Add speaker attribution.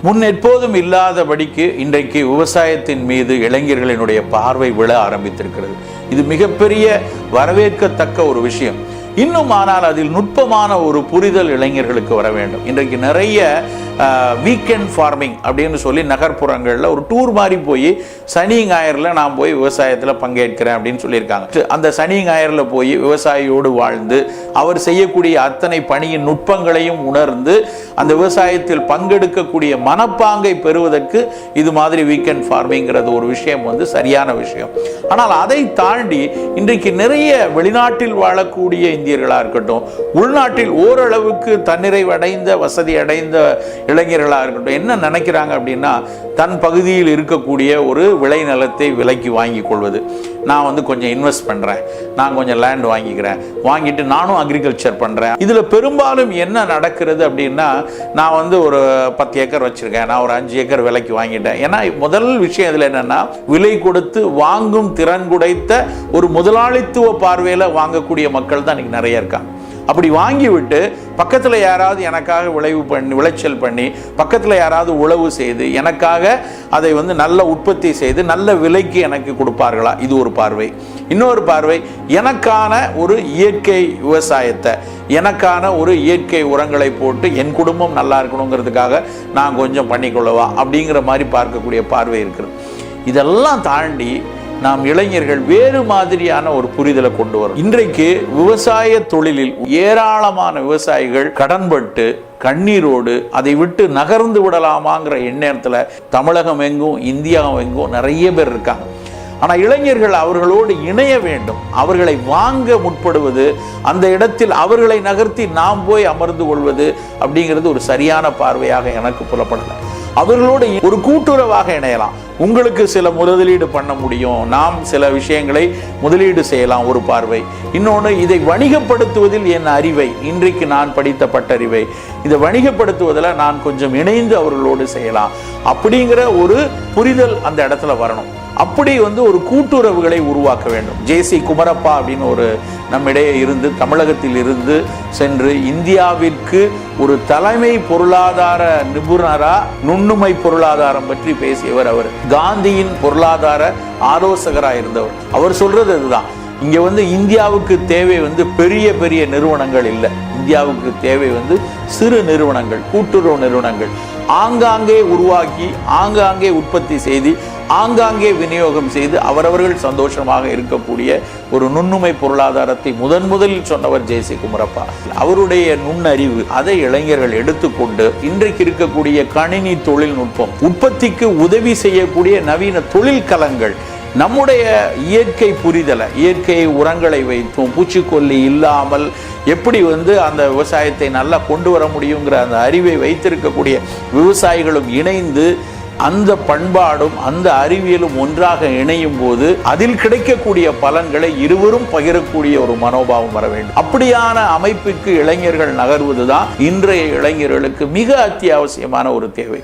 Speaker 1: முன் எப்போதும் இல்லாதபடிக்கு இன்றைக்கு விவசாயத்தின் மீது இளைஞர்களினுடைய பார்வை விழ ஆரம்பித்திருக்கிறது. இது மிகப்பெரிய வரவேற்கத்தக்க ஒரு விஷயம். இன்னும் ஆனால் அதில் நுட்பமான ஒரு புரிதல் இளைஞர்களுக்கு வர வேண்டும். இன்றைக்கு நிறைய வீக்கெண்ட் ஃபார்மிங் அப்படின்னு சொல்லி நகர்ப்புறங்களில் ஒரு டூர் மாதிரி போய் சனி ஞாயிறில் நான் போய் விவசாயத்தில் பங்கேற்கிறேன் அப்படின்னு சொல்லியிருக்காங்க. அந்த சனி ஞாயிறில் போய் விவசாயியோடு வாழ்ந்து அவர் செய்யக்கூடிய அத்தனை பணியின் நுட்பங்களையும் உணர்ந்து அந்த விவசாயத்தில் பங்கெடுக்கக்கூடிய மனப்பாங்கை பெறுவதற்கு இது மாதிரி வீக்கெண்ட் ஃபார்மிங்கிறது ஒரு விஷயம் சரியான விஷயம். ஆனால் அதை தாண்டி இன்றைக்கு நிறைய வெளிநாட்டில் வாழக்கூடிய இந்தியர்களாக இருக்கட்டும், உள்நாட்டில் ஓரளவுக்கு தன்னிறைவடைந்த வசதி அடைந்த இளைஞர்களாக இருக்கட்டும், என்ன நினைக்கிறாங்க அப்படின்னா, தன் பகுதியில் இருக்கக்கூடிய ஒரு விளைநிலத்தை விலைக்கு வாங்கி கொள்வது. நான் கொஞ்சம் இன்வெஸ்ட் பண்ணுறேன், நான் கொஞ்சம் லேண்ட் வாங்கிக்கிறேன், வாங்கிட்டு நானும் அக்ரிகல்ச்சர் பண்ணுறேன். இதில் பெரும்பாலும் என்ன நடக்கிறது அப்படின்னா, நான் ஒரு 10 ஏக்கர் வச்சுருக்கேன், நான் ஒரு 5 ஏக்கர் விலைக்கு வாங்கிட்டேன். ஏன்னா முதல் விஷயம் இதில் என்னென்னா, விலை கொடுத்து வாங்கும் திறன் குடைத்த ஒரு முதலாளித்துவ பார்வையில் வாங்கக்கூடிய மக்கள் தான் இன்றைக்கி நிறைய இருக்காங்க. அப்படி வாங்கிவிட்டு பக்கத்தில் யாராவது எனக்காக விளைச்சல் பண்ணி பக்கத்தில் யாராவது உழவு செய்து எனக்காக அதை நல்ல உற்பத்தி செய்து நல்ல விலைக்கு எனக்கு கொடுப்பார்களா, இது ஒரு பார்வை. இன்னொரு பார்வை, எனக்கான ஒரு இயற்கை விவசாயத்தை, எனக்கான ஒரு இயற்கை உரங்களை போட்டு என் குடும்பம் நல்லா இருக்கணுங்கிறதுக்காக நான் கொஞ்சம் பண்ணிக்கொள்ளவா அப்படிங்கிற மாதிரி பார்க்கக்கூடிய பார்வை இருக்கிறது. இதெல்லாம் தாண்டி நாம் இளைஞர்கள் வேறு மாதிரியான ஒரு புரிதலை கொண்டு வரும். இன்றைக்கு விவசாய தொழிலில் ஏராளமான விவசாயிகள் கடன்பட்டு கண்ணீரோடு அதை விட்டு நகர்ந்து விடலாமாங்கிற எண்ணத்தில் தமிழகம் எங்கும் இந்தியாவும் எங்கும் நிறைய பேர் இருக்காங்க. ஆனால் இளைஞர்கள் அவர்களோடு இணைய வேண்டும். அவர்களை வாங்க முற்படுவது, அந்த இடத்தில் அவர்களை நகர்த்தி நாம் போய் அமர்ந்து கொள்வது அப்படிங்கிறது ஒரு சரியான பார்வையாக எனக்கு புலப்படலை. அவர்களோடு ஒரு கூட்டுறவாக இணையலாம். உங்களுக்கு சில முதலீடு பண்ண முடியும், நாம் சில விஷயங்களை முதலீடு செய்யலாம், ஒரு பார்வை. இன்னொன்று, இதை வணிகப்படுத்துவதில் என் அறிவை, இன்றைக்கு நான் படித்த பட்டறிவை இதை வணிகப்படுத்துவதில் நான் கொஞ்சம் இணைந்து அவர்களோடு செய்யலாம் அப்படிங்கிற ஒரு புரிதல் அந்த இடத்துல வரணும். அப்படி ஒரு கூட்டுறவுகளை உருவாக்க வேண்டும். ஜேசி குமரப்பா அப்படின்னு ஒரு நம்மிடையே இருந்து தமிழகத்தில் இருந்து சென்று இந்தியாவிற்கு ஒரு தலைமை பொருளாதார நிபுணரா நுண்ணுமை பொருளாதாரம் பற்றி பேசியவர். அவர் காந்தியின் பொருளாதார ஆலோசகராக இருந்தவர். அவர் சொல்றது இதுதான், இங்க இந்தியாவுக்கு தேவை பெரிய பெரிய நிறுவனங்கள் இல்லை, இந்தியாவுக்கு தேவை சிறு நிறுவனங்கள், கூட்டுறவு நிறுவனங்கள், ஆங்காங்கே உருவாக்கி ஆங்காங்கே உற்பத்தி செய்து ஆங்காங்கே விநியோகம் செய்து அவரவர்கள் சந்தோஷமாக இருக்கக்கூடிய ஒரு நுண்ணுமை பொருளாதாரத்தை முதலில் சொன்னவர் ஜேசி குமரப்பா. அவருடைய நுண்ணறிவு அதை இளைஞர்கள் எடுத்துக்கொண்டு இன்றைக்கு இருக்கக்கூடிய கணினி தொழில்நுட்பம், உற்பத்திக்கு உதவி செய்யக்கூடிய நவீன தொழிற்கலங்கள், நம்முடைய இயற்கை புரிதலை, இயற்கை உரங்களை வைத்தும் பூச்சிக்கொல்லி இல்லாமல் எப்படி அந்த விவசாயத்தை நல்லா கொண்டு வர முடியுங்கிற அந்த அறிவை வைத்திருக்கக்கூடிய விவசாயிகளும் இணைந்து அந்த பண்பாடும் அந்த அறிவியலும் ஒன்றாக இணையும் போது அதில் கிடைக்கக்கூடிய பலன்களை இருவரும் பகிரக்கூடிய ஒரு மனோபாவம் வர வேண்டும். அப்படியான அமைப்புக்கு இளைஞர்கள் நகர்வதுதான் இன்றைய இளைஞர்களுக்கு மிக அத்தியாவசியமான ஒரு தேவை.